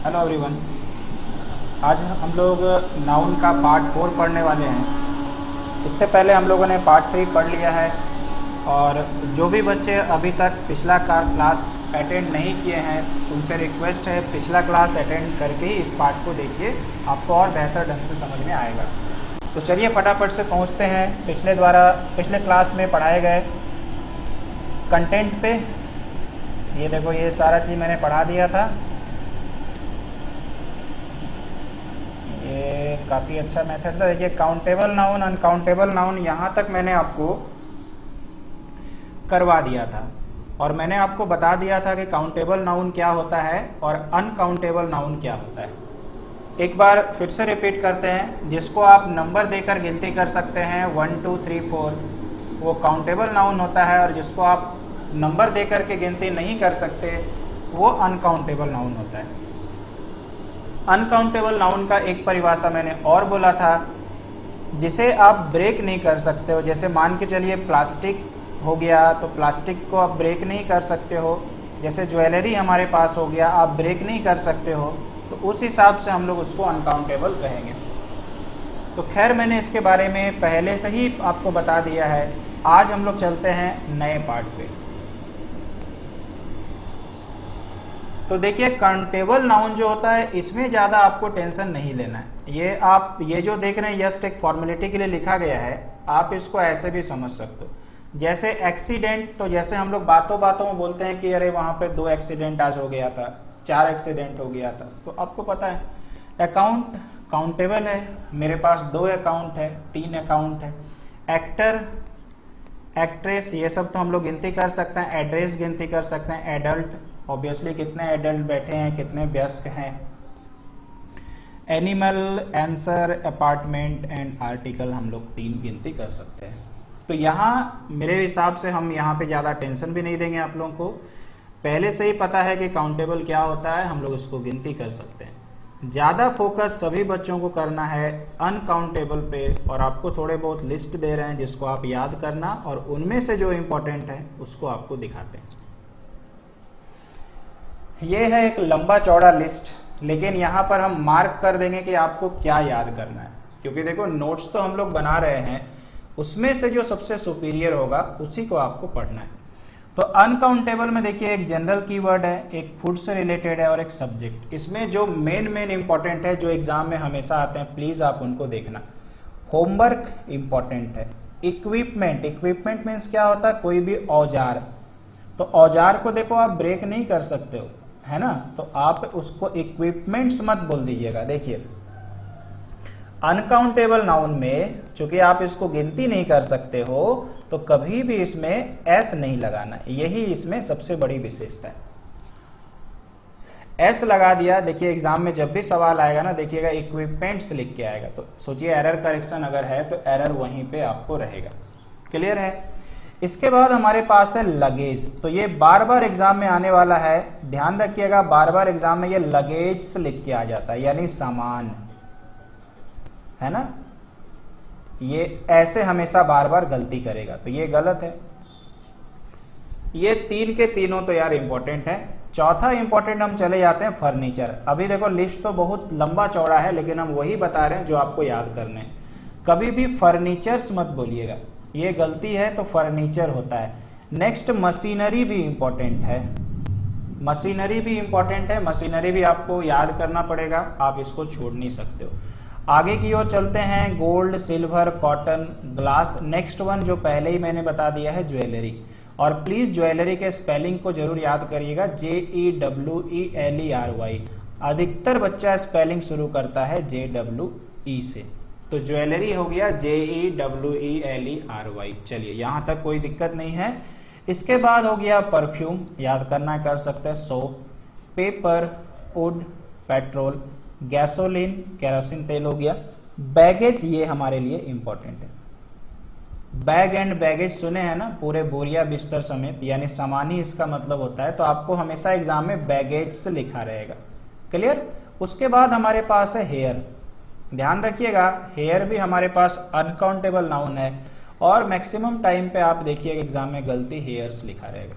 Hello everyone. आज हम लोग नाउन का पार्ट 4 पढ़ने वाले हैं। इससे पहले हम लोगों ने पार्ट 3 पढ़ लिया है और जो भी बच्चे अभी तक पिछला क्लास अटेंड नहीं किए हैं उनसे रिक्वेस्ट है पिछला क्लास अटेंड करके ही इस पार्ट को देखिए, आपको और बेहतर ढंग से समझ में आएगा। तो चलिए फटाफट से पहुंचते हैं पिछले क्लास में पढ़ाए गए कंटेंट पे। ये देखो, ये सारा चीज़ मैंने पढ़ा दिया था। ये काफ़ी अच्छा मेथड था। देखिए, काउंटेबल नाउन, अनकाउंटेबल नाउन, यहाँ तक मैंने आपको करवा दिया था और मैंने आपको बता दिया था कि काउंटेबल नाउन क्या होता है और अनकाउंटेबल नाउन क्या होता है। एक बार फिर से रिपीट करते हैं। जिसको आप नंबर देकर गिनती कर सकते हैं 1 2 3 4, वो काउंटेबल नाउन होता है, और जिसको आप नंबर देकर के गिनती नहीं कर सकते वो अनकाउंटेबल नाउन होता है। अनकाउंटेबल नाउन का एक परिभाषा मैंने और बोला था, जिसे आप ब्रेक नहीं कर सकते हो। जैसे मान के चलिए प्लास्टिक हो गया, तो प्लास्टिक को आप ब्रेक नहीं कर सकते हो। जैसे ज्वेलरी हमारे पास हो गया, आप ब्रेक नहीं कर सकते हो, तो उस हिसाब से हम लोग उसको अनकाउंटेबल कहेंगे। तो खैर, मैंने इसके बारे में पहले से ही आपको बता दिया है। आज हम लोग चलते हैं नए पार्ट पे। तो देखिए, काउंटेबल नाउन जो होता है इसमें ज़्यादा आपको टेंशन नहीं लेना है। ये जो देख रहे हैं जस्ट एक फॉर्मेलिटी के लिए लिखा गया है, आप इसको ऐसे भी समझ सकते हो। जैसे एक्सीडेंट, तो जैसे हम लोग बातों बातों में बोलते हैं कि अरे वहाँ पे 2 एक्सीडेंट आज हो गया था, 4 एक्सीडेंट हो गया था, तो आपको पता है। अकाउंट काउंटेबल है, मेरे पास 2 अकाउंट है, 3 अकाउंट है। एक्टर, एक्ट्रेस, ये सब तो हम लोग गिनती कर सकते हैं। एड्रेस गिनती कर सकते हैं। एडल्ट, ऑब्वियसली कितने एडल्ट बैठे हैं, कितने वयस्क हैं। Animal, answer, apartment and article, हम लोग 3 गिनती कर सकते हैं। तो यहाँ मेरे हिसाब से हम यहाँ पे ज़्यादा टेंशन भी नहीं देंगे। आप लोगों को पहले से ही पता है कि काउंटेबल क्या होता है, हम लोग इसको गिनती कर सकते हैं। ज़्यादा फोकस सभी बच्चों को करना है अनकाउंटेबल पे, और आपको थोड़े बहुत लिस्ट दे रहे हैं जिसको आप याद करना, और उनमें से जो इम्पोर्टेंट है उसको आपको दिखाते हैं। ये है एक लंबा चौड़ा लिस्ट, लेकिन यहाँ पर हम मार्क कर देंगे कि आपको क्या याद करना है, क्योंकि देखो नोट्स तो हम लोग बना रहे हैं, उसमें से जो सबसे सुपीरियर होगा उसी को आपको पढ़ना है। तो अनकाउंटेबल में देखिए, एक जनरल कीवर्ड है, एक फूड से रिलेटेड है और एक सब्जेक्ट। इसमें जो मेन इंपॉर्टेंट है, जो एग्जाम में हमेशा आते हैं, प्लीज आप उनको देखना। होमवर्क इंपॉर्टेंट है। इक्विपमेंट, इक्विपमेंट मीन्स क्या होता है, कोई भी औजार। तो औजार को देखो आप ब्रेक नहीं कर सकते हो, है ना, तो आप उसको इक्विपमेंट्स मत बोल दीजिएगा। देखिए, अनकाउंटेबल नाउन में चूंकि आप इसको गिनती नहीं कर सकते हो, तो कभी भी इसमें एस नहीं लगाना, यही इसमें सबसे बड़ी विशेषता है। एस लगा दिया, देखिए एग्जाम में जब भी सवाल आएगा ना, देखिएगा इक्विपमेंट्स लिख के आएगा, तो सोचिए एरर करेक्शन अगर है तो एरर वहीं पे आपको रहेगा। क्लियर है। इसके बाद हमारे पास है लगेज। तो ये बार बार एग्जाम में आने वाला है, ध्यान रखिएगा, बार बार एग्जाम में ये लगेज लिख के आ जाता है, यानी सामान, है ना। ये ऐसे हमेशा बार बार गलती करेगा, तो ये गलत है। ये 3 के तीनों तो यार इंपॉर्टेंट है। चौथा इंपॉर्टेंट हम चले जाते हैं फर्नीचर। अभी देखो लिस्ट तो बहुत लंबा चौड़ा है, लेकिन हम वही बता रहे हैं जो आपको याद करने हैं। कभी भी फर्नीचर्स मत बोलिएगा, ये गलती है, तो फर्नीचर होता है। नेक्स्ट मशीनरी भी इंपॉर्टेंट है, मशीनरी भी इंपॉर्टेंट है, मशीनरी भी आपको याद करना पड़ेगा, आप इसको छोड़ नहीं सकते हो। आगे की ओर चलते हैं, gold, silver, cotton, glass. Next one जो पहले ही मैंने बता दिया है, ज्वेलरी। और प्लीज ज्वेलरी के स्पेलिंग को जरूर याद करिएगा, JEWELERY। अधिकतर बच्चा स्पेलिंग शुरू करता है JWE से, तो ज्वेलरी हो गया JEWELERY। चलिए, यहां तक कोई दिक्कत नहीं है। इसके बाद हो गया परफ्यूम, याद करना कर सकते हैं, soap, paper, would, petrol, gasoline, kerosene तेल हो गया। बैगेज, ये हमारे लिए इंपॉर्टेंट है। बैग एंड बैगेज सुने हैं ना, पूरे बोरिया बिस्तर समेत, यानी सामान ही इसका मतलब होता है, तो आपको हमेशा एग्जाम में बैगेज से लिखा रहेगा। क्लियर। उसके बाद हमारे पास है हेयर। ध्यान रखिएगा, हेयर भी हमारे पास अनकाउंटेबल नाउन है, और मैक्सिमम टाइम पे आप देखिएगा एग्जाम में गलती हेयर्स लिखा रहेगा।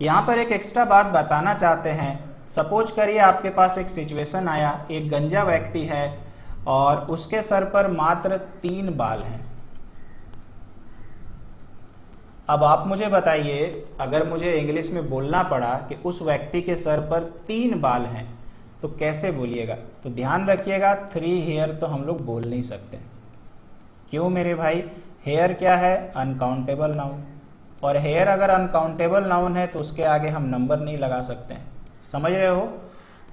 यहाँ पर एक एक्स्ट्रा बात बताना चाहते हैं, सपोज करिए आपके पास एक सिचुएशन आया, एक गंजा व्यक्ति है और उसके सर पर मात्र 3 बाल हैं। अब आप मुझे बताइए, अगर मुझे इंग्लिश में बोलना पड़ा कि उस व्यक्ति के सर पर 3 बाल हैं तो कैसे बोलिएगा? तो ध्यान रखिएगा 3 हेयर तो हम लोग बोल नहीं सकते। क्यों मेरे भाई? हेयर क्या है? अनकाउंटेबल नाउन, और हेयर अगर अनकाउंटेबल नाउन है तो उसके आगे हम नंबर नहीं लगा सकते हैं। समझ रहे हो?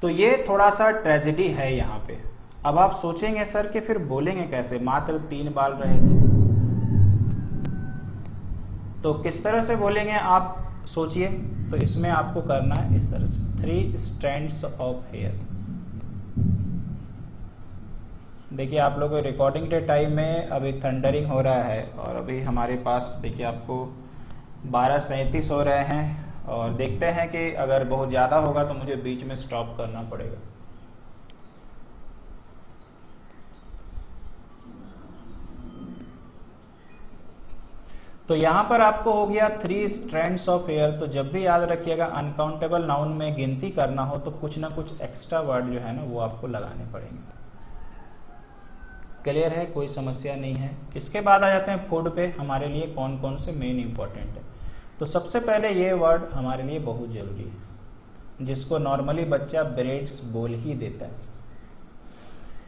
तो ये थोड़ा सा ट्रेजेडी है यहाँ पे। अब आप सोचेंगे सर कि फिर बोलेंगे कैसे, मात्र 3 बाल रहे तो किस तरह से बोलेंगे आप सोचिए। तो इसमें आपको करना है इस तरह से 3 स्ट्रैंड्स ऑफ हेयर। देखिए आप लोगों को रिकॉर्डिंग के टाइम में अभी थंडरिंग हो रहा है और अभी हमारे पास देखिए आपको 12:37 हो रहे हैं, और देखते हैं कि अगर बहुत ज़्यादा होगा तो मुझे बीच में स्टॉप करना पड़ेगा। तो यहाँ पर आपको हो गया 3 स्ट्रैंड्स ऑफ हेयर। तो जब भी याद रखिएगा अनकाउंटेबल नाउन में गिनती करना हो तो कुछ ना कुछ एक्स्ट्रा वर्ड जो है ना वो आपको लगाने पड़ेंगे। क्लियर है? कोई समस्या नहीं है। इसके बाद आ जाते हैं फूड पे, हमारे लिए कौन कौन से मेन इंपॉर्टेंट है। तो सबसे पहले ये वर्ड हमारे लिए बहुत जरूरी है, जिसको नॉर्मली बच्चा ब्रेड्स बोल ही देता है।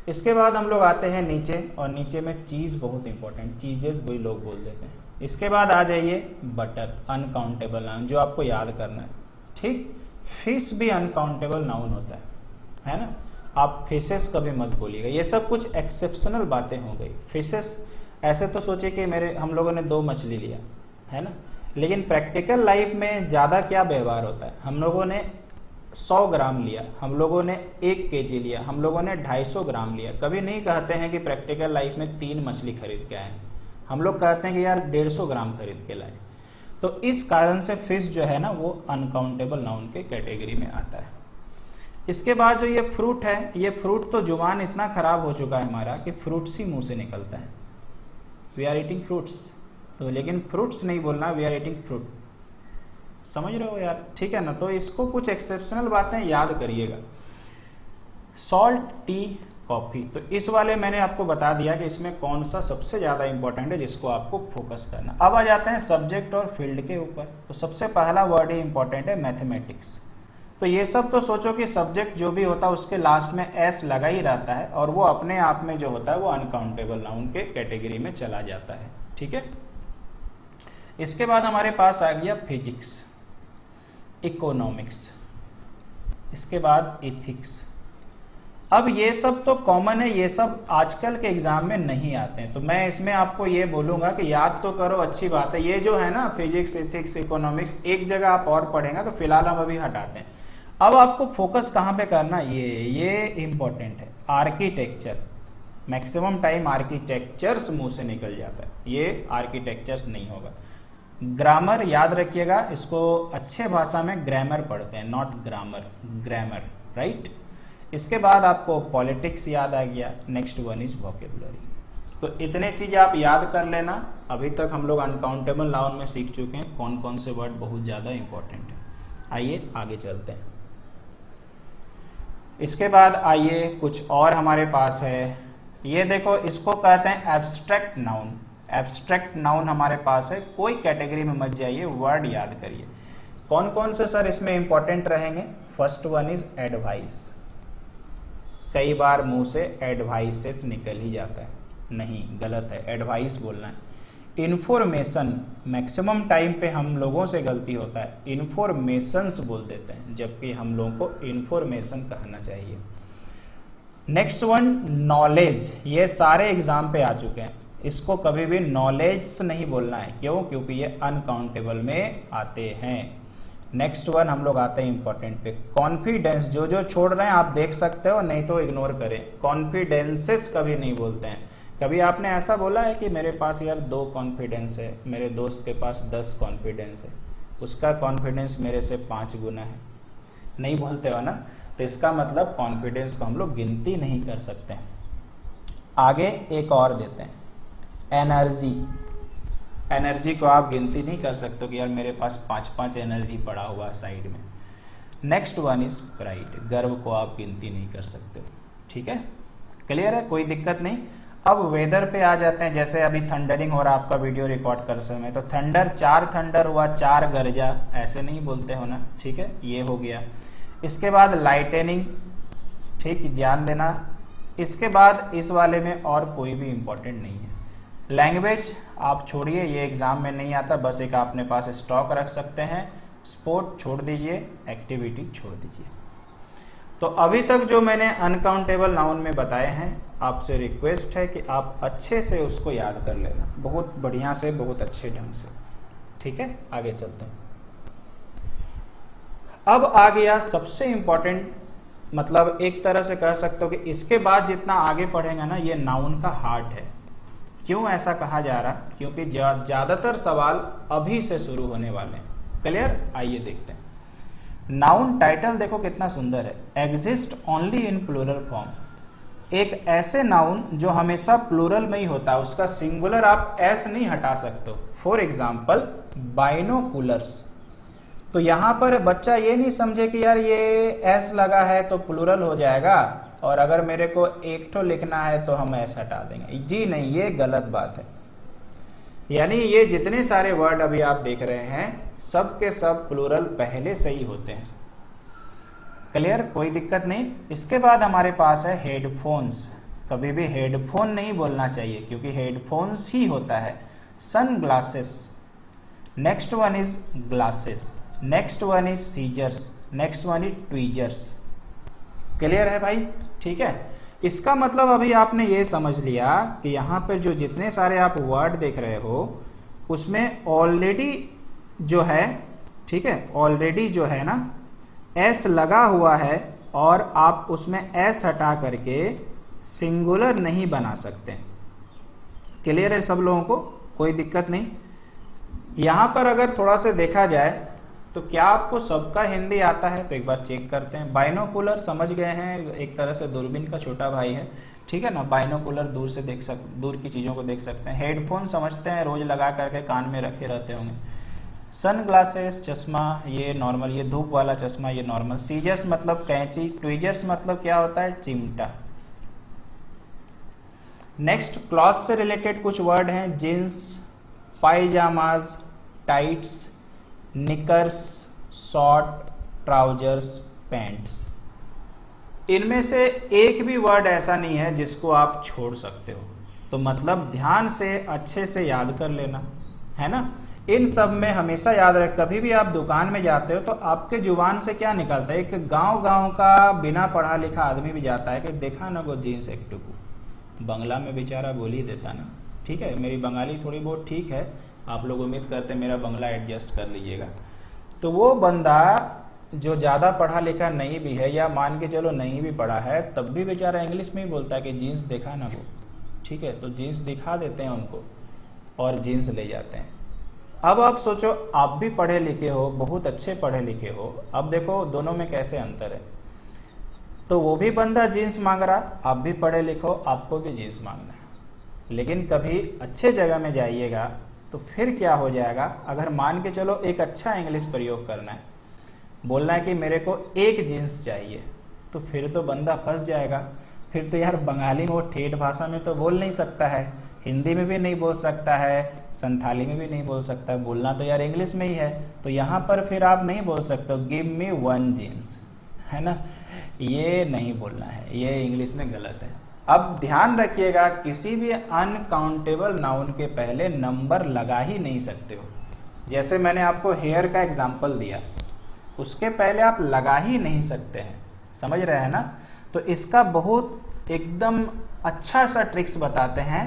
इसके बाद हम लोग आते हैं नीचे, और नीचे में चीज बहुत इंपॉर्टेंट, चीजेस वही लोग बोल देते हैं। इसके बाद आ जाइए बटर, अनकाउंटेबल नाउन, जो आपको याद करना है। ठीक, फिश भी अनकाउंटेबल नाउन होता है ना? आप फिशेस कभी मत बोलिएगा। ये सब कुछ एक्सेप्शनल बातें हो गई। फिशेस ऐसे तो सोचिए कि हम लोगों ने 2 मछली लिया है ना, लेकिन प्रैक्टिकल लाइफ में ज़्यादा क्या व्यवहार होता है? हम लोगों ने 100 ग्राम लिया, हम लोगों ने 1 केजी लिया, हम लोगों ने 250 ग्राम लिया। कभी नहीं कहते हैं कि प्रैक्टिकल लाइफ में 3 मछली खरीद के आए। हम लोग कहते हैं कि यार 150 ग्राम खरीद के लाए। तो इस कारण से फिश जो है ना वो अनकाउंटेबल नाउन के कैटेगरी में आता है। इसके बाद जो ये फ्रूट है, ये फ्रूट तो जुबान इतना खराब हो चुका है हमारा कि फ्रूट्स ही मुंह से निकलता है। वी आर ईटिंग फ्रूट्स, तो लेकिन फ्रूट्स नहीं बोलना, वी आर ईटिंग फ्रूट। समझ रहे हो यार? ठीक है ना? तो इसको कुछ एक्सेप्शनल बातें याद करिएगा। सॉल्ट, टी, कॉफी, तो इस वाले मैंने आपको बता दिया कि इसमें कौन सा सबसे ज्यादा इंपॉर्टेंट है जिसको आपको फोकस करना। अब आ जाते हैं सब्जेक्ट और फील्ड के ऊपर। तो सबसे पहला वर्ड ही इंपॉर्टेंट है मैथमेटिक्स। तो ये सब तो सोचो कि सब्जेक्ट जो भी होता है उसके लास्ट में एस लगा ही रहता है, और वो अपने आप में जो होता है वो अनकाउंटेबल नाउन के कैटेगरी में चला जाता है। ठीक है? इसके बाद हमारे पास आ गया फिजिक्स, इकोनॉमिक्स, इसके बाद इथिक्स। अब ये सब तो कॉमन है, ये सब आजकल के एग्जाम में नहीं आते हैं, तो मैं इसमें आपको ये बोलूंगा कि याद तो करो, अच्छी बात है। ये जो है ना फिजिक्स, इथिक्स, इकोनॉमिक्स, एक जगह आप और पढ़ेंगे, तो फिलहाल हम अभी हटाते हैं। अब आपको फोकस कहाँ पे करना, ये इंपॉर्टेंट है। आर्किटेक्चर, मैक्सिमम टाइम आर्किटेक्चर्स मुंह से निकल जाता है, ये आर्किटेक्चर्स नहीं होगा। ग्रामर याद रखिएगा, इसको अच्छे भाषा में ग्रामर पढ़ते हैं, नॉट ग्रामर, ग्रामर, राइट। इसके बाद आपको पॉलिटिक्स याद आ गया। Next one is vocabulary. तो इतने चीज आप याद कर लेना। अभी तक हम लोग अनकाउंटेबल नाउन में सीख चुके हैं कौन कौन से वर्ड बहुत ज्यादा इंपॉर्टेंट है। आइए आगे चलते हैं। इसके बाद आइए कुछ और हमारे पास है, ये देखो, इसको कहते हैं एब्स्ट्रैक्ट नाउन। एब्स्ट्रैक्ट नाउन हमारे पास है, कोई कैटेगरी में मत जाइए, वर्ड याद करिए। कौन कौन से सर इसमें इंपॉर्टेंट रहेंगे? First one is advice. कई बार मुंह से एडवाइसेस निकल ही जाता है, नहीं, गलत है, एडवाइस बोलना है। इन्फॉर्मेशन, मैक्सिमम टाइम पे हम लोगों से गलती होता है, इन्फॉर्मेशंस बोल देते हैं, जबकि हम लोगों को इन्फॉर्मेशन कहना चाहिए। नेक्स्ट वन नॉलेज, ये सारे एग्जाम पे आ चुके हैं, इसको कभी भी नॉलेज नहीं बोलना है। क्यों? क्योंकि ये अनकाउंटेबल में आते हैं। नेक्स्ट वन हम लोग आते हैं इंपॉर्टेंट पे, कॉन्फिडेंस। जो जो छोड़ रहे हैं आप देख सकते हो, नहीं तो इग्नोर करें। कॉन्फिडेंसेस कभी नहीं बोलते हैं। कभी आपने ऐसा बोला है कि मेरे पास यार 2 कॉन्फिडेंस है, मेरे दोस्त के पास 10 कॉन्फिडेंस है, उसका कॉन्फिडेंस मेरे से 5 गुना है? नहीं बोलते हो ना। तो इसका मतलब कॉन्फिडेंस को हम लोग गिनती नहीं कर सकते। आगे एक और देते हैं, एनर्जी। एनर्जी को आप गिनती नहीं कर सकते कि यार मेरे पास 5-5 एनर्जी पड़ा हुआ है साइड में। नेक्स्ट वन इज प्राइड, गर्व को आप गिनती नहीं कर सकते हो। ठीक है, क्लियर है, कोई दिक्कत नहीं। अब वेदर पे आ जाते हैं। जैसे अभी थंडरिंग हो रहा आपका वीडियो रिकॉर्ड कर समय, तो थंडर, 4 थंडर हुआ, 4 गरजा, ऐसे नहीं बोलते हो ना। ठीक है, ये हो गया। इसके बाद लाइटनिंग, ठीक, ध्यान देना। इसके बाद इस वाले में और कोई भी इंपॉर्टेंट नहीं है। लैंग्वेज आप छोड़िए, ये एग्जाम में नहीं आता, बस एक अपने पास स्टॉक रख सकते हैं। स्पोर्ट छोड़ दीजिए, एक्टिविटी छोड़ दीजिए। तो अभी तक जो मैंने अनकाउंटेबल नाउन में बताए हैं, आपसे रिक्वेस्ट है कि आप अच्छे से उसको याद कर लेना, बहुत बढ़िया से, बहुत अच्छे ढंग से। ठीक है, आगे चलते हैं। अब आ गया सबसे इंपॉर्टेंट, मतलब एक तरह से कह सकते हो कि इसके बाद जितना आगे पढ़ेंगे ना, ये नाउन का हार्ट है। क्यों ऐसा कहा जा रहा? क्योंकि ज्यादातर सवाल अभी से शुरू होने वाले हैं। क्लियर, आइए देखते हैं। नाउन टाइटल देखो कितना सुंदर है, exist only in plural form. एक ऐसे नाउन जो हमेशा प्लूरल में ही होता है, उसका सिंगुलर आप एस नहीं हटा सकते। For example binoculars. तो यहां पर बच्चा ये नहीं समझे कि यार ये एस लगा है तो प्लूरल हो जाएगा, और अगर मेरे को एक तो लिखना है तो हम एस हटा देंगे। जी नहीं, ये गलत बात है। यानी ये जितने सारे वर्ड अभी आप देख रहे हैं, सब के सब प्लूरल पहले से ही होते हैं। क्लियर, कोई दिक्कत नहीं। इसके बाद हमारे पास है हेडफोन्स। कभी भी हेडफोन नहीं बोलना चाहिए, क्योंकि हेडफोन्स ही होता है। Sunglasses, next one is glasses, next one is scissors, next one is tweezers. Clear है भाई? ठीक है, इसका मतलब अभी आपने ये समझ लिया कि यहाँ पर जो जितने सारे आप वर्ड देख रहे हो, उसमें ऑलरेडी जो है, ठीक है, ऑलरेडी जो है ना एस लगा हुआ है, और आप उसमें एस हटा करके सिंगुलर नहीं बना सकते। क्लियर है सब लोगों को? कोई दिक्कत नहीं। यहाँ पर अगर थोड़ा सा देखा जाए तो क्या आपको सबका हिंदी आता है? तो एक बार चेक करते हैं। बाइनोकुलर समझ गए हैं, एक तरह से दूरबीन का छोटा भाई है। ठीक है ना, बाइनोकुलर दूर से दूर की चीज़ों को देख सकते हैं। हेडफोन समझते हैं, रोज लगा करके कान में रखे रहते होंगे। सन ग्लासेस, चश्मा, ये नॉर्मल, ये धूप वाला चश्मा, ये नॉर्मल। सीजर्स मतलब कैंची, ट्वीजर्स मतलब क्या होता है? चिमटा। नेक्स्ट, क्लॉथ से रिलेटेड कुछ वर्ड हैं। Jeans, pyjamas, tights, knickers, short, trousers, pants. इनमें से एक भी वर्ड ऐसा नहीं है जिसको आप छोड़ सकते हो। तो मतलब ध्यान से अच्छे से याद कर लेना, है ना। इन सब में हमेशा याद रख, कभी भी आप दुकान में जाते हो तो आपके जुबान से क्या निकलता है? एक गांव का बिना पढ़ा लिखा आदमी भी जाता है कि देखा ना वो जीन्स एक टुकू। बंगला में बेचारा बोल ही देता ना। ठीक है, मेरी बंगाली थोड़ी बहुत ठीक है, आप लोग उम्मीद करते हैं मेरा बंगला एडजस्ट कर लीजिएगा। तो वो बंदा जो ज़्यादा पढ़ा लिखा नहीं भी है, या मान के चलो नहीं भी पढ़ा है, तब भी बेचारा इंग्लिश में ही बोलता है कि जीन्स देखा ना वो। ठीक है, तो जीन्स दिखा देते हैं उनको और जीन्स ले जाते हैं। अब आप सोचो, आप भी पढ़े लिखे हो, बहुत अच्छे पढ़े लिखे हो, अब देखो दोनों में कैसे अंतर है। तो वो भी बंदा जीन्स मांग रहा, आप भी पढ़े लिखो, आपको भी जीन्स मांगना है। लेकिन कभी अच्छे जगह में जाइएगा तो फिर क्या हो जाएगा? अगर मान के चलो एक अच्छा इंग्लिश प्रयोग करना है, बोलना है कि मेरे को एक जीन्स चाहिए, तो फिर तो बंदा फंस जाएगा। फिर तो यार बंगाली में वो ठेठ भाषा में तो बोल नहीं सकता है, हिंदी में भी नहीं बोल सकता है, संथाली में भी नहीं बोल सकता है, बोलना तो यार इंग्लिश में ही है। तो यहाँ पर फिर आप नहीं बोल सकते गिव मी 1 जीन्स, है ना, ये नहीं बोलना है, ये इंग्लिश में गलत है। अब ध्यान रखिएगा, किसी भी अनकाउंटेबल नाउन के पहले नंबर लगा ही नहीं सकते हो। जैसे मैंने आपको हेयर का एग्जाम्पल दिया, उसके पहले आप लगा ही नहीं सकते हैं, समझ रहे हैं ना। तो इसका बहुत एकदम अच्छा सा ट्रिक्स बताते हैं,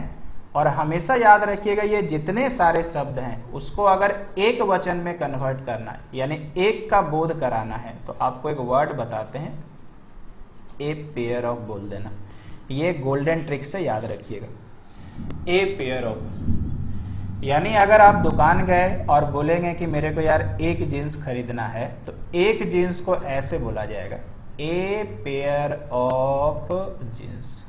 और हमेशा याद रखिएगा ये जितने सारे शब्द हैं उसको अगर एक वचन में कन्वर्ट करना है, यानी एक का बोध कराना है, तो आपको एक वर्ड बताते हैं, ए पेयर ऑफ बोल देना। ये गोल्डन ट्रिक से याद रखिएगा, ए पेयर ऑफ। यानी अगर आप दुकान गए और बोलेंगे कि मेरे को यार एक जीन्स खरीदना है, तो एक जीन्स को ऐसे बोला जाएगा, ए पेयर ऑफ जीन्स।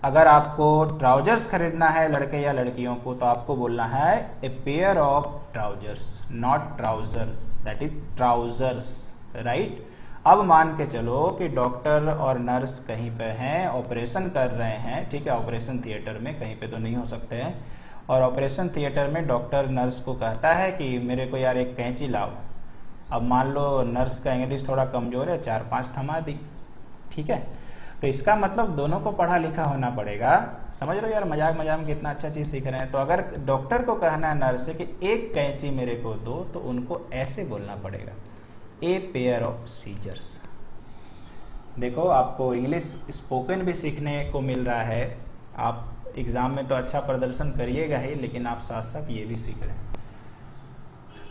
अगर आपको ट्राउजर्स खरीदना है लड़के या लड़कियों को, तो आपको बोलना है a pair of trousers, not trouser. That is trousers, right. अब मान के चलो कि डॉक्टर और नर्स कहीं पे हैं, ऑपरेशन कर रहे हैं, ठीक है, ऑपरेशन थिएटर में, कहीं पे तो नहीं हो सकते हैं, और ऑपरेशन थिएटर में डॉक्टर नर्स को कहता है कि मेरे को यार एक कैंची लाओ। अब मान लो नर्स का इंग्लिश थोड़ा कमजोर है, 4-5 थमा दी, ठीक है। तो इसका मतलब दोनों को पढ़ा लिखा होना पड़ेगा। समझ लो यार, मजाक मजाक में कितना अच्छा चीज़ सीख रहे हैं। तो अगर डॉक्टर को कहना है नर्स से कि एक कैंची मेरे को दो, तो उनको ऐसे बोलना पड़ेगा, ए पेयर ऑफ सीजर्स। देखो आपको इंग्लिश स्पोकन भी सीखने को मिल रहा है, आप एग्ज़ाम में तो अच्छा प्रदर्शन करिएगा ही, लेकिन आप साथ साथ ये भी सीख रहे हैं।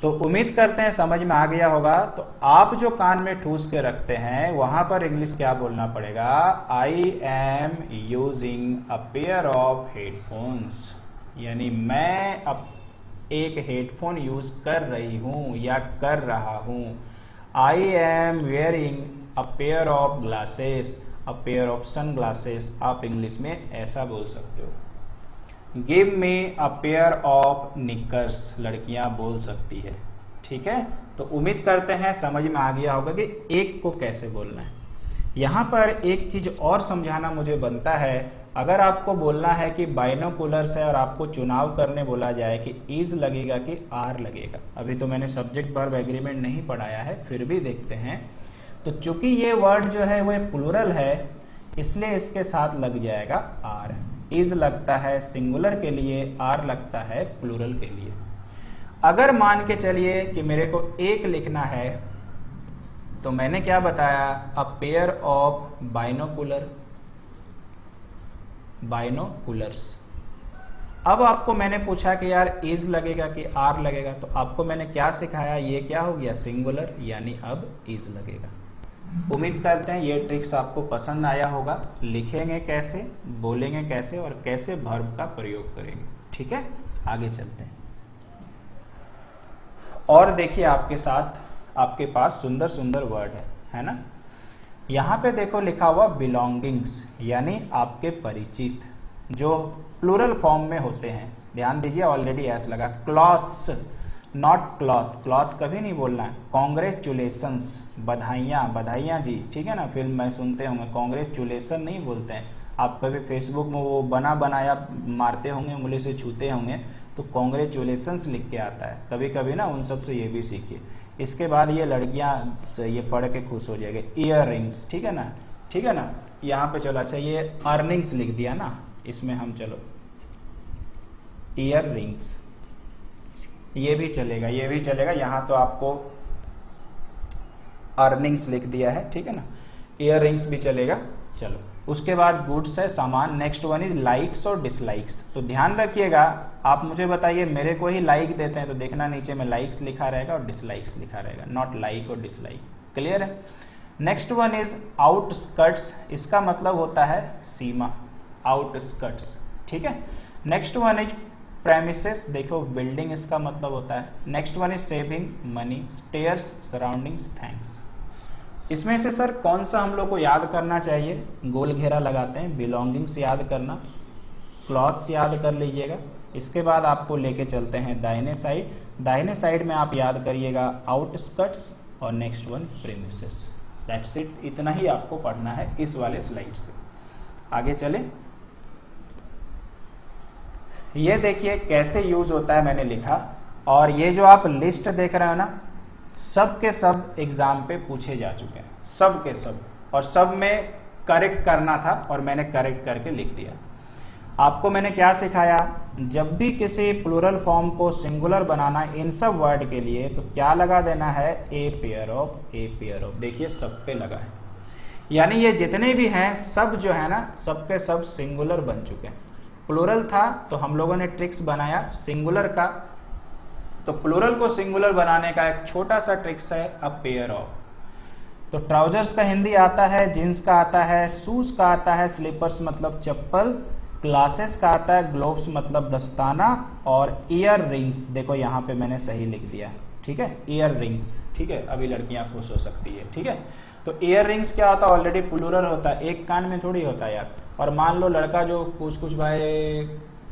तो उम्मीद करते हैं समझ में आ गया होगा। तो आप जो कान में ठूस के रखते हैं वहां पर इंग्लिश क्या बोलना पड़ेगा, I am using a pair of headphones, यानी मैं अब एक हेडफोन यूज कर रही हूं या कर रहा हूं। I am wearing a pair of glasses, a pair of sunglasses, आप इंग्लिश में ऐसा बोल सकते हो। Give me a pair of knickers, लड़कियां बोल सकती है, ठीक है। तो उम्मीद करते हैं समझ में आ गया होगा कि एक को कैसे बोलना है। यहाँ पर एक चीज और समझाना मुझे बनता है। अगर आपको बोलना है कि बाइनोकुलर्स है और आपको चुनाव करने बोला जाए कि इज लगेगा कि आर लगेगा, अभी तो मैंने सब्जेक्ट वर्ब एग्रीमेंट नहीं पढ़ाया है, फिर भी देखते हैं। तो चूंकि ये वर्ड जो है वो प्लूरल है, इसलिए इसके साथ लग जाएगा आर। इज लगता है सिंगुलर के लिए, आर लगता है प्लूरल के लिए। अगर मान के चलिए कि मेरे को एक लिखना है, तो मैंने क्या बताया, अ पेयर ऑफ बाइनोकुलर्स। अब आपको मैंने पूछा कि यार इज लगेगा कि आर लगेगा, तो आपको मैंने क्या सिखाया, ये क्या हो गया सिंगुलर, यानी अब इज लगेगा। उम्मीद करते हैं ये ट्रिक्स आपको पसंद आया होगा। लिखेंगे कैसे, बोलेंगे कैसे और कैसे वर्ब का प्रयोग करेंगे, ठीक है। आगे चलते हैं और देखिए आपके साथ आपके पास सुंदर सुंदर वर्ड है ना। यहाँ पे देखो लिखा हुआ बिलोंगिंग्स, यानी आपके परिचित, जो प्लूरल फॉर्म में होते हैं। ध्यान दीजिए, ऑलरेडी एस लगा। क्लॉथ्स, नॉट क्लॉथ, क्लॉथ कभी नहीं बोलना है। कॉन्ग्रेचुलेशंस, बधाइयाँ, बधाइयाँ जी, ठीक है ना। फिल्म में सुनते होंगे कॉन्ग्रेचुलेशन नहीं बोलते हैं। आप कभी फेसबुक में वो बना बनाया मारते होंगे, उंगली से छूते होंगे, तो कॉन्ग्रेचुलेशंस लिख के आता है। कभी कभी ना उन सब से ये भी सीखिए। इसके बाद ये लड़कियाँ ये पढ़ के खुश हो जाएगी, ईयर रिंग्स, ठीक है ना, ठीक है ना। यहाँ पे चलो, अच्छा ये अर्निंग्स लिख दिया ना, इसमें हम चलो ईयर रिंग्स, ये भी चलेगा, ये भी चलेगा। यहाँ तो आपको अर्निंग्स लिख दिया है, ठीक है ना। ईयर रिंग्स भी चलेगा। चलो उसके बाद गुड्स है, सामान। नेक्स्ट वन इज लाइक्स और डिसलाइक्स। तो ध्यान रखिएगा, आप मुझे बताइए मेरे को ही लाइक देते हैं तो देखना नीचे में लाइक्स लिखा रहेगा और डिसलाइक्स लिखा रहेगा, नॉट लाइक और डिसलाइक। क्लियर है। नेक्स्ट वन इज आउटस्कर्ट्स, इसका मतलब होता है सीमा, आउटस्कर्ट्स, ठीक है। नेक्स्ट वन इज प्रेमिसेस, देखो बिल्डिंग इसका मतलब होता है। Next one is saving money, stairs, surroundings, thanks. इसमें से सर कौन सा हम लोग को याद करना चाहिए, गोल घेरा लगाते हैं। बिलोंगिंग्स याद करना, क्लॉथ्स याद कर लीजिएगा। इसके बाद आपको लेके चलते हैं दाहिने साइड। दाहिने साइड में आप याद करिएगा आउटस्कर्ट्स और next one premises. That's it, इतना ही आपको पढ़ना है इस वाले स्लाइड से। आगे चले, ये देखिए कैसे यूज होता है, मैंने लिखा। और ये जो आप लिस्ट देख रहे हो ना, सब के सब एग्जाम पे पूछे जा चुके हैं, सब के सब, और सब में करेक्ट करना था और मैंने करेक्ट करके लिख दिया। आपको मैंने क्या सिखाया, जब भी किसी प्लूरल फॉर्म को सिंगुलर बनाना इन सब वर्ड के लिए, तो क्या लगा देना है, a pair of, a pair of. देखिए सब पे लगा है, यानी ये जितने भी हैं सब जो है ना, सब के सब सिंगुलर बन चुके हैं। प्लूरल था तो हम लोगों ने ट्रिक्स बनाया सिंगुलर का। तो प्लूरल को सिंगुलर बनाने का एक छोटा सा ट्रिक्स है, अ पेयर ऑफ। तो ट्राउजर्स का हिंदी आता है, जींस का आता है, शूज का आता है, स्लीपर्स मतलब चप्पल, ग्लासेस का आता है, ग्लोव्स मतलब दस्ताना, और ईयर रिंग्स, देखो यहाँ पे मैंने सही लिख दिया है, ठीक है, ईयर रिंग्स, ठीक है। अभी लड़कियां खुश हो सकती है, ठीक है। तो ईयर रिंग्स क्या होता है, ऑलरेडी प्लूरल होता है, एक कान में थोड़ी होता है यार। और मान लो लड़का जो कुछ भाई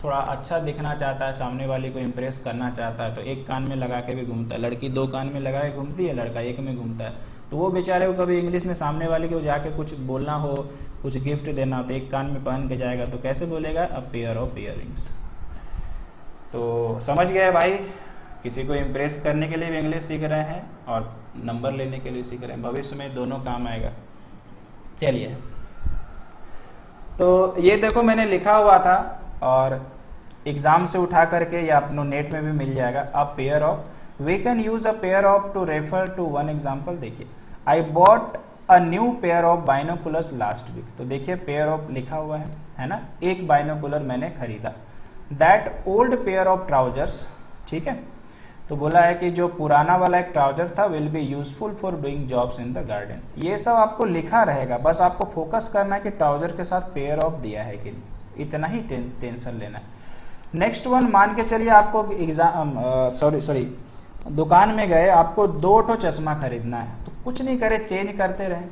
थोड़ा अच्छा दिखना चाहता है, सामने वाले को इम्प्रेस करना चाहता है, तो एक कान में लगा के भी घूमता है, लड़की 2 कान में लगा के घूमती है, लड़का एक में घूमता है। तो वो बेचारे को कभी इंग्लिश में सामने वाले को जाके कुछ बोलना हो, कुछ गिफ्ट देना हो, तो एक कान में पहन के जाएगा, तो कैसे बोलेगा? अ पेयर ऑफ इयररिंग्स। तो समझ गए भाई, किसी को इम्प्रेस करने के लिए भी इंग्लिश सीख रहे हैं और नंबर लेने के लिए सीख रहे हैं, भविष्य में दोनों काम आएगा। चलिए, तो ये देखो मैंने लिखा हुआ था और एग्जाम से उठा करके या अपनो नेट में भी मिल जाएगा। A pair of, we can use a pair of to refer to one example. देखिए, I bought a new pair of binoculars last week. तो देखिए पेयर ऑफ लिखा हुआ है ना, एक बाइनोकुलर मैंने खरीदा। That old pair of trousers, ठीक है, तो बोला है कि जो पुराना वाला एक ट्राउजर था will be useful for doing jobs in the garden. ये सब आपको लिखा रहेगा, बस आपको फोकस करना है कि ट्राउजर के साथ पेयर ऑफ दिया है कि नहीं, इतना ही टेंशन लेना है। नेक्स्ट वन, मान के चलिए आपको एग्जाम सॉरी दुकान में गए, आपको 2 ठो चश्मा खरीदना है, तो कुछ नहीं करे, चेंज करते रहे।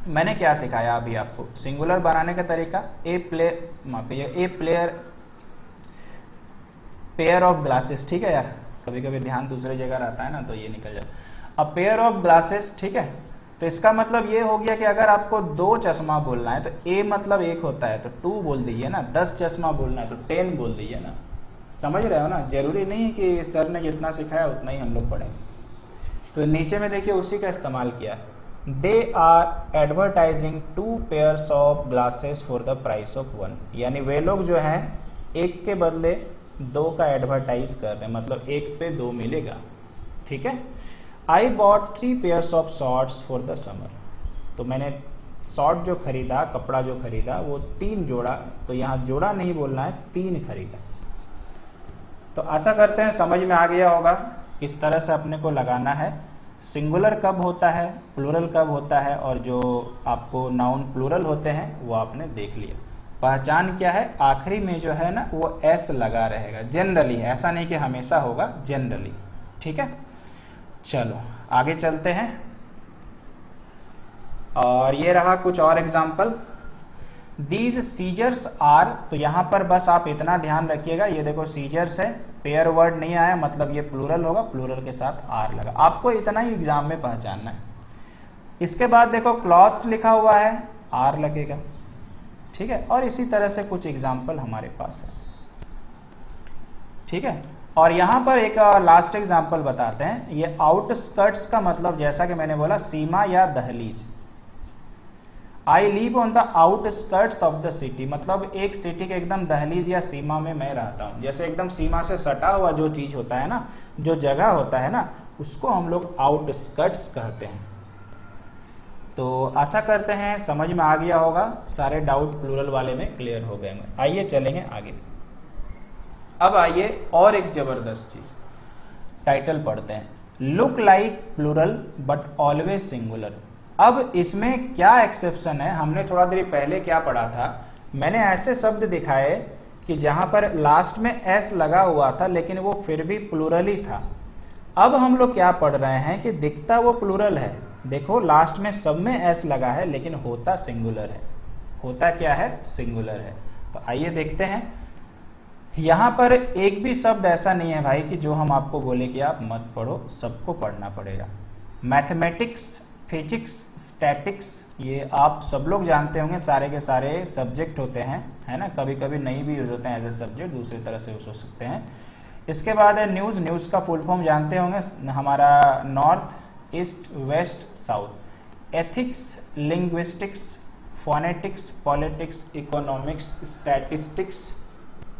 मैंने क्या सिखाया अभी आपको? सिंगुलर बनाने का तरीका, ए प्लेयर पेयर ऑफ ग्लासेस, ठीक है यार, कभी कभी ध्यान दूसरी जगह रहता है ना, तो ये निकल जाए। अ पेयर ऑफ ग्लासेस, ठीक है, तो इसका मतलब ये हो गया कि अगर आपको 2 चश्मा बोलना है तो ए मतलब 1 होता है, तो 2 बोल दीजिए ना। 10 चश्मा बोलना है तो 10 बोल दीजिए ना। समझ रहे हो ना? जरूरी नहीं है कि सर ने जितना सिखाया उतना ही हम लोग पढ़ें। तो नीचे में देखिए उसी का इस्तेमाल किया। They are advertising 2 pairs of glasses for the price of 1। यानी वे लोग जो हैं 1 के बदले 2 का एडवर्टाइज कर रहे हैं, मतलब 1 पे 2 मिलेगा, ठीक है। I bought 3 pairs of shorts for the summer. तो मैंने शॉर्ट जो खरीदा, कपड़ा जो खरीदा वो 3 जोड़ा, तो यहाँ जोड़ा नहीं बोलना है, 3 खरीदा। तो आशा करते हैं समझ में आ गया होगा किस तरह से अपने को लगाना है। सिंगुलर कब होता है, प्लूरल कब होता है, और जो आपको नाउन प्लूरल होते हैं वो आपने देख लिया। पहचान क्या है? आखिरी में जो है ना वो एस लगा रहेगा, जनरली, ऐसा नहीं कि हमेशा होगा, जनरली, ठीक है। चलो आगे चलते हैं, और ये रहा कुछ और एग्जाम्पल। दीज सीजर्स आर, तो यहां पर बस आप इतना ध्यान रखिएगा, ये देखो सीजर्स है, पेयर वर्ड नहीं आया, मतलब ये प्लूरल होगा, प्लूरल के साथ आर लगा, आपको इतना ही एग्जाम में पहचानना है। इसके बाद देखो क्लॉथ्स लिखा हुआ है, आर लगेगा, ठीक है, और इसी तरह से कुछ एग्जाम्पल हमारे पास है, ठीक है। और यहां पर एक लास्ट एग्जाम्पल बताते हैं। ये आउटस्कर्ट्स का मतलब, जैसा कि मैंने बोला, सीमा या दहलीज। I live on the outskirts of the city, मतलब एक सिटी के एकदम दहलीज या सीमा में मैं रहता हूं। जैसे एकदम सीमा से सटा हुआ जो चीज होता है ना, जो जगह होता है ना, उसको हम लोग आउटस्कर्ट्स कहते हैं। तो आशा करते हैं समझ में आ गया होगा, सारे डाउट प्लूरल वाले में क्लियर हो गए हैं। आइए चलेंगे आगे। अब आइए और एक जबरदस्त चीज, टाइटल पढ़ते हैं, look like plural but always singular. अब इसमें क्या एक्सेप्शन है? हमने थोड़ा देर पहले क्या पढ़ा था, मैंने ऐसे शब्द दिखाए कि जहां पर लास्ट में एस लगा हुआ था लेकिन वो फिर भी प्लूरल ही था। अब हम लोग क्या पढ़ रहे हैं कि दिखता वो प्लूरल है, देखो लास्ट में सब में एस लगा है लेकिन होता सिंगुलर है। होता क्या है? सिंगुलर है। तो आइए देखते हैं। यहां पर एक भी शब्द ऐसा नहीं है भाई कि जो हम आपको बोले कि आप मत पढ़ो, सबको पढ़ना पड़ेगा। मैथमेटिक्स, फिजिक्स, स्टैटिक्स, ये आप सब लोग जानते होंगे, सारे के सारे सब्जेक्ट होते हैं, है ना। कभी कभी नहीं भी यूज होते हैं एज ए सब्जेक्ट, दूसरी तरह से यूज हो सकते हैं। इसके बाद है न्यूज़। न्यूज़ का फुल फॉर्म जानते होंगे हमारा, north, east, west, south. Ethics, linguistics, phonetics, politics, economics, statistics.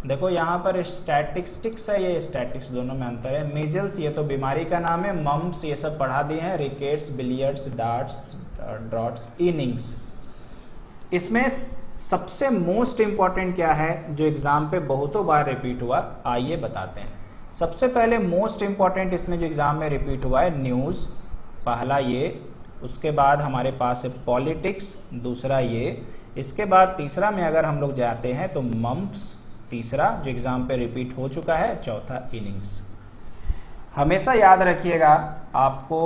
देखो यहाँ पर स्टैटिस्टिक्स है, ये स्टैटिक्स, दोनों में अंतर है। मीजल्स, ये तो बीमारी का नाम है। मम्स, ये सब पढ़ा दिए हैं। Rickets, billiards, darts, droughts, innings. इसमें सबसे मोस्ट इंपॉर्टेंट क्या है जो एग्जाम पे बहुतों बार रिपीट हुआ, आइए बताते हैं। सबसे पहले मोस्ट इंपॉर्टेंट इसमें जो एग्जाम में रिपीट हुआ है, न्यूज़, पहला ये। उसके बाद हमारे पास है पॉलिटिक्स, दूसरा ये। इसके बाद तीसरा में अगर हम लोग जाते हैं तो मम्स, तीसरा जो एग्जाम पे रिपीट हो चुका है, चौथा इनिंग्स। हमेशा याद रखिएगा आपको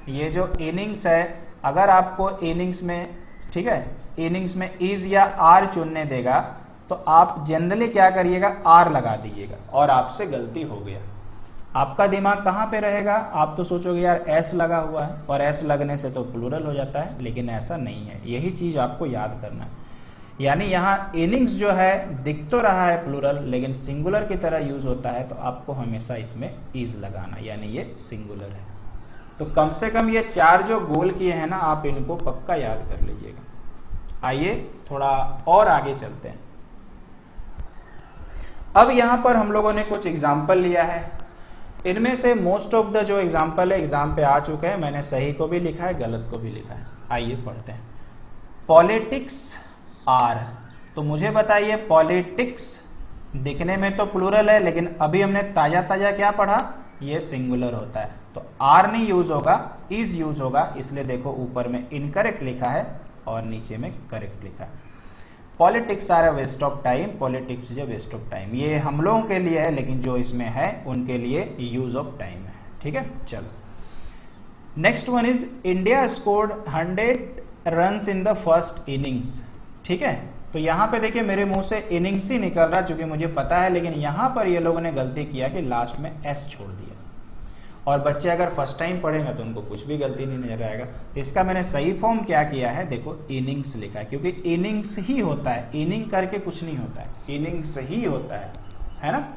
ये जो इनिंग्स है, अगर आपको इनिंग्स में, ठीक है, इनिंग्स में इज या आर चुनने देगा तो आप जनरली क्या करिएगा, आर लगा दीजिएगा और आपसे गलती हो गया। आपका दिमाग कहाँ पे रहेगा, आप तो सोचोगे यार एस लगा हुआ है और एस लगने से तो प्लूरल हो जाता है, लेकिन ऐसा नहीं है। यही चीज आपको याद करना है। यानी यहाँ इनिंग्स जो है दिख तो रहा है प्लूरल, लेकिन सिंगुलर की तरह यूज होता है, तो आपको हमेशा इसमें इज लगाना, यानी ये सिंगुलर है। तो कम से कम ये 4 जो गोल किए हैं ना, आप इनको पक्का याद कर लीजिएगा। आइए थोड़ा और आगे चलते हैं। अब यहां पर हम लोगों ने कुछ एग्जाम्पल लिया है। इनमें से मोस्ट ऑफ द जो एग्जाम्पल है एग्जाम पे आ चुके हैं, मैंने सही को भी लिखा है, गलत को भी लिखा है। आइए पढ़ते हैं। पॉलिटिक्स आर, तो मुझे बताइए पॉलिटिक्स दिखने में तो प्लूरल है, लेकिन अभी हमने ताजा ताजा क्या पढ़ा, ये सिंगुलर होता है, तो आर नहीं यूज होगा, इज यूज होगा। इसलिए देखो ऊपर में इनकरेक्ट लिखा है और नीचे में करेक्ट लिखा है। Politics are a waste of time, politics is a waste of time, ये हम लोगों के लिए है, लेकिन जो इसमें है उनके लिए यूज ऑफ टाइम है। ठीक है, चलो next one is India scored 100 runs in the first innings. ठीक है, तो यहां पे देखिए मेरे मुंह से इनिंग्स ही निकल रहा क्योंकि मुझे पता है, लेकिन यहां पर ये लोगों ने गलती किया कि लास्ट में एस छोड़ दिया। और बच्चे अगर फर्स्ट टाइम पढ़ेंगे तो उनको कुछ भी गलती नहीं नजर आएगा। तो इसका मैंने सही फॉर्म क्या किया है, देखो इनिंग्स लिखा है, क्योंकि इनिंग्स ही होता है, इनिंग करके कुछ नहीं होता है, इनिंग्स ही होता है ना।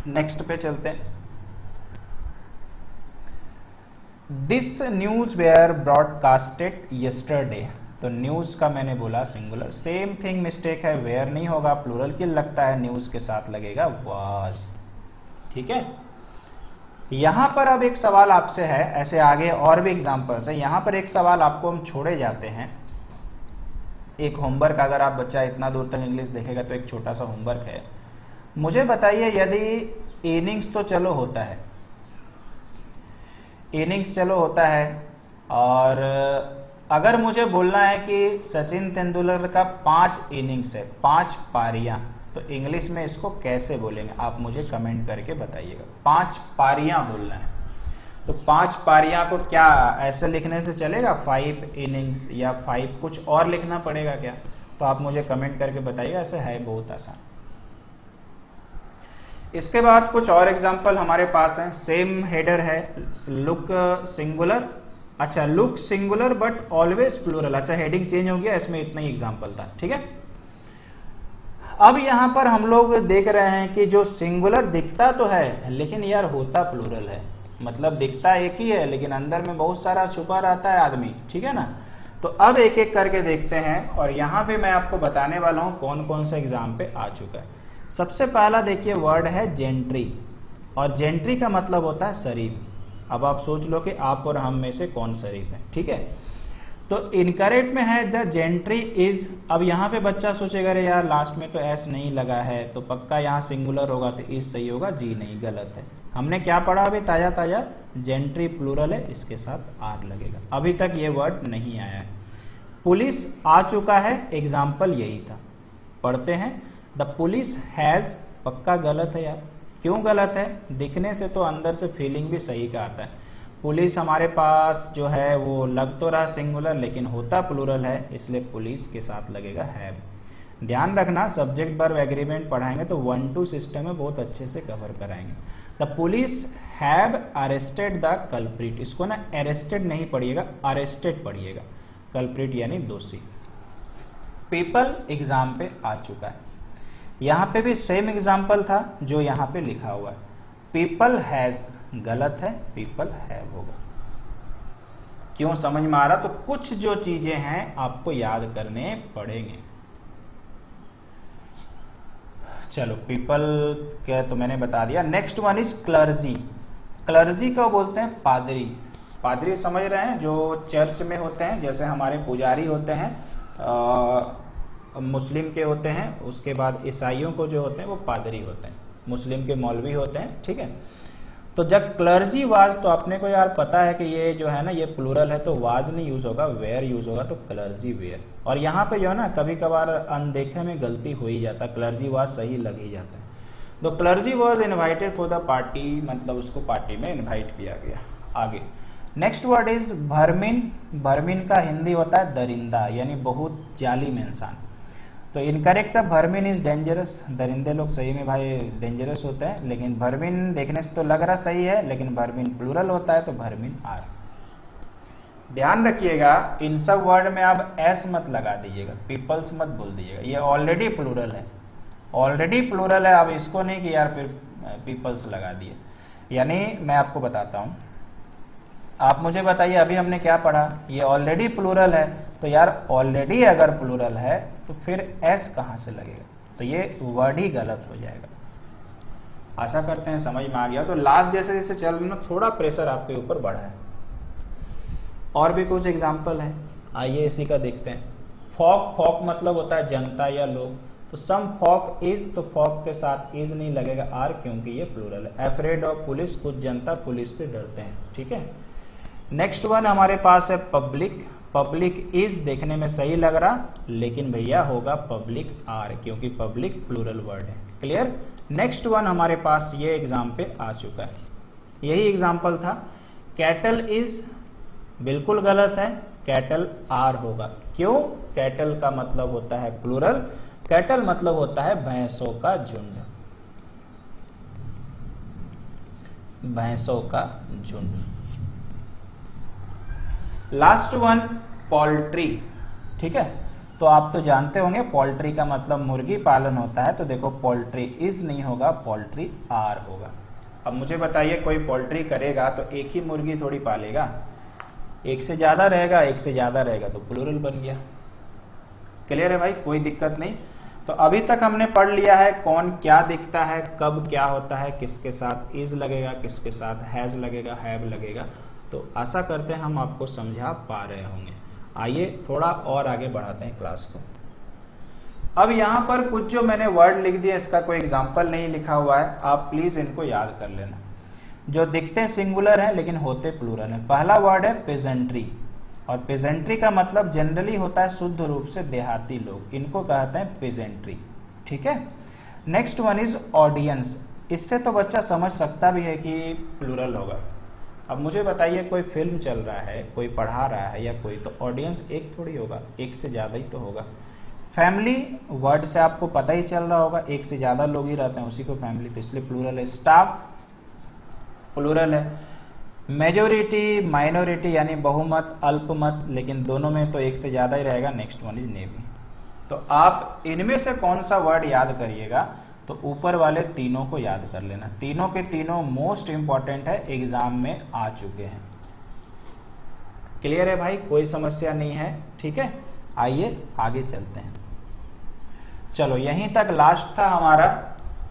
नेक्स्ट पे चलते हैं। This news were broadcasted yesterday, तो न्यूज का मैंने बोला सिंगुलर, सेम थिंग मिस्टेक है, वेयर नहीं होगा, प्लूरल की लगता है, न्यूज के साथ लगेगा वाज। ठीक है, यहां पर अब एक सवाल आपसे है, ऐसे आगे और भी एग्जांपल्स है। यहां पर एक सवाल आपको हम छोड़े जाते हैं, एक होमवर्क, अगर आप बच्चा इतना दूर तक इंग्लिश देखेगा तो एक छोटा सा होमवर्क है। मुझे बताइए यदि इनिंग्स तो चलो होता है, इनिंग्स चलो होता है, और अगर मुझे बोलना है कि सचिन तेंदुलकर का 5 इनिंग्स है, 5 पारियां, तो इंग्लिश में इसको कैसे बोलेंगे, आप मुझे कमेंट करके बताइएगा। 5 पारियां बोलना है, तो 5 पारियां को क्या ऐसे लिखने से चलेगा, 5 इनिंग्स, या 5 कुछ और लिखना पड़ेगा क्या, तो आप मुझे कमेंट करके बताइएगा। ऐसे है बहुत आसान। इसके बाद कुछ और एग्जांपल हमारे पास हैं। सेम हेडर है, लुक सिंगुलर, अच्छा look singular but always plural. अच्छा हेडिंग चेंज हो गया, इसमें इतना ही एग्जांपल था। ठीक है, अब यहां पर हम लोग देख रहे हैं कि जो सिंगुलर दिखता तो है, लेकिन यार होता प्लूरल है। मतलब दिखता एक ही है, लेकिन अंदर में बहुत सारा छुपा रहता है आदमी। ठीक है ना, तो अब एक एक करके देखते हैं, और यहां पे मैं आपको बताने वाला हूं कौन कौन सा एग्जाम पे आ चुका है। सबसे पहला देखिए वर्ड है जेंट्री, और जेंट्री का मतलब होता है शरीफ। अब आप सोच लो कि आप और हम में से कौन शरीफ है। ठीक है, तो इनकरेक्ट में है द जेंट्री इज। अब यहाँ पे बच्चा सोचेगा अरे यार लास्ट में तो एस नहीं लगा है, तो पक्का यहाँ सिंगुलर होगा, तो इज सही होगा, जी नहीं, गलत है। हमने क्या पढ़ा अभी ताजा ताजा, जेंट्री प्लूरल है, इसके साथ आर लगेगा। अभी तक ये वर्ड नहीं आया है। पुलिस आ चुका है, एग्जाम्पल यही था। पढ़ते हैं, द पुलिस हैज, पक्का गलत है यार। क्यों गलत है, दिखने से तो अंदर से फीलिंग भी सही का आता है। पुलिस हमारे पास जो है वो लग तो रहा सिंगुलर, लेकिन होता प्लूरल है, इसलिए पुलिस के साथ लगेगा हैव। ध्यान रखना, सब्जेक्ट वर्ब एग्रीमेंट पढ़ाएंगे तो 1-2 सिस्टम में बहुत अच्छे से कवर कराएंगे। The police have arrested the culprit, इसको ना अरेस्टेड नहीं पढ़िएगा, अरेस्टेड पढ़िएगा, कल्प्रिट यानी दोषी। पीपल एग्जाम पे आ चुका है, यहाँ पे भी सेम एग्जाम्पल था जो यहाँ पे लिखा हुआ है। पीपल हैज गलत है, पीपल हैव होगा। क्यों, समझ में आ रहा? तो कुछ जो चीजें हैं आपको याद करने पड़ेंगे। चलो पीपल के तो मैंने बता दिया। Next one is clergy. Clergy को बोलते हैं पादरी। पादरी समझ रहे हैं, जो चर्च में होते हैं, जैसे हमारे पुजारी होते हैं, मुस्लिम के होते हैं, उसके बाद ईसाइयों को जो होते हैं वो पादरी होते हैं, मुस्लिम के मौलवी होते हैं। ठीक है, तो जब क्लर्जी वाज, तो अपने को यार पता है कि ये जो है ना ये प्लूरल है, तो वाज नहीं यूज होगा, वेयर यूज होगा, तो क्लर्जी वेयर। और यहाँ पे जो है ना कभी कभार अनदेखे में गलती हो ही जाता, क्लर्जी वाज सही लग ही जाता है। तो clergy was invited for the party, मतलब उसको पार्टी में इन्वाइट किया गया। आगे नेक्स्ट वर्ड इज भरमिन। भरमिन का हिंदी होता है दरिंदा, यानी बहुत जालिम इंसान। तो इनकरेक्ट था, वर्मिन इज डेंजरस, दरिंदे लोग सही में भाई डेंजरस होते हैं, लेकिन वर्मिन देखने से तो लग रहा सही है, लेकिन वर्मिन प्लूरल होता है तो वर्मिन आर। ध्यान रखिएगा इन सब वर्ड में आप एस मत लगा दीजिएगा, पीपल्स मत बोल दीजिएगा, ये ऑलरेडी प्लूरल है, ऑलरेडी प्लूरल है। अब इसको नहीं कि यार फिर पीपल्स लगा दिए। यानी मैं आपको बताता हूं, आप मुझे बताइए अभी हमने क्या पढ़ा, ये ऑलरेडी प्लूरल है, तो यार ऑलरेडी अगर प्लूरल है तो फिर एस कहां से लगेगा, तो ये वर्ड ही गलत हो जाएगा। आशा करते हैं समझ में आ गया। तो लास्ट जैसे जैसे चल रहा है थोड़ा प्रेशर आपके ऊपर बढ़ा है। और भी कुछ एग्जाम्पल है, आइए इसी का देखते हैं। फॉक, फॉक मतलब होता है जनता या लोग, तो सम फॉक इज, तो फॉक के साथ इज नहीं लगेगा आर, क्योंकि ये प्लूरल है। अफ्रेड ऑफ पुलिस, कुछ जनता पुलिस से डरते हैं, ठीक है। नेक्स्ट वन हमारे पास है पब्लिक, पब्लिक इज देखने में सही लग रहा, लेकिन भैया होगा पब्लिक आर, क्योंकि पब्लिक प्लूरल वर्ड है। क्लियर। नेक्स्ट वन हमारे पास ये एग्जाम पे आ चुका है, यही एग्जाम्पल था। कैटल इज बिल्कुल गलत है, कैटल आर होगा। क्यों? कैटल का मतलब होता है प्लूरल, कैटल मतलब होता है भैंसों का झुंड, भैंसों का झुंड। लास्ट वन पोल्ट्री, ठीक है। तो आप तो जानते होंगे पोल्ट्री का मतलब मुर्गी पालन होता है, तो देखो पोल्ट्री इज नहीं होगा, पोल्ट्री आर होगा। अब मुझे बताइए कोई पोल्ट्री करेगा तो एक ही मुर्गी थोड़ी पालेगा, एक से ज्यादा रहेगा, एक से ज्यादा रहेगा तो प्लूरल बन गया। क्लियर है भाई, कोई दिक्कत नहीं। तो अभी तक हमने पढ़ लिया है कौन क्या दिखता है, कब क्या होता है, किसके साथ इज लगेगा, किसके साथ हैज लगेगा, हैव लगेगा। तो आशा करते हैं हम आपको समझा पा रहे होंगे। आइए थोड़ा और आगे बढ़ाते हैं क्लास को। अब यहाँ पर कुछ जो मैंने वर्ड लिख दिया, इसका कोई एग्जाम्पल नहीं लिखा हुआ है, आप प्लीज इनको याद कर लेना। जो दिखते हैं सिंगुलर है लेकिन होते प्लूरल है। पहला वर्ड है पेजेंट्री, और पेजेंट्री का मतलब जनरली होता है शुद्ध रूप से देहाती लोग, इनको कहते हैं पेजेंट्री, ठीक है। नेक्स्ट वन इज ऑडियंस, इससे तो बच्चा समझ सकता भी है कि प्लूरल होगा। अब मुझे बताइए कोई फिल्म चल रहा है, कोई पढ़ा रहा है या कोई, तो ऑडियंस एक थोड़ी होगा, एक से ज्यादा ही तो होगा। फैमिली वर्ड से आपको पता ही चल रहा होगा, एक से ज्यादा लोग ही रहते हैं उसी को फैमिली, तो इसलिए प्लूरल है। स्टाफ प्लूरल है। मेजोरिटी, माइनॉरिटी यानी बहुमत, अल्पमत, लेकिन दोनों में तो एक से ज्यादा ही रहेगा। Next one is navy. तो आप इनमें से कौन सा वर्ड याद करिएगा, तो ऊपर वाले तीनों को याद कर लेना, तीनों के तीनों मोस्ट इंपॉर्टेंट है, एग्जाम में आ चुके हैं। क्लियर है भाई, कोई समस्या नहीं है, ठीक है। आइए आगे चलते हैं। चलो यहीं तक लास्ट था हमारा।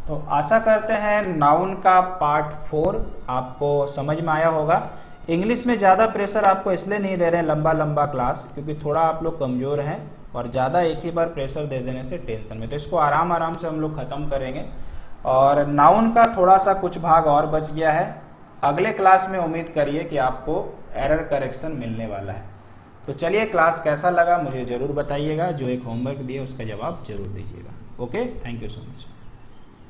तो आशा करते हैं नाउन का पार्ट 4 आपको समझ में आया होगा। इंग्लिश में ज़्यादा प्रेशर आपको इसलिए नहीं दे रहे हैं लंबा लंबा क्लास, क्योंकि थोड़ा आप लोग कमज़ोर हैं और ज़्यादा एक ही बार प्रेशर दे देने से टेंशन में, तो इसको आराम आराम से हम लोग ख़त्म करेंगे। और नाउन का थोड़ा सा कुछ भाग और बच गया है, अगले क्लास में उम्मीद करिए कि आपको एरर करेक्शन मिलने वाला है। तो चलिए क्लास कैसा लगा मुझे ज़रूर बताइएगा, जो एक होमवर्क दिए उसका जवाब जरूर दीजिएगा। Okay, thank you so much.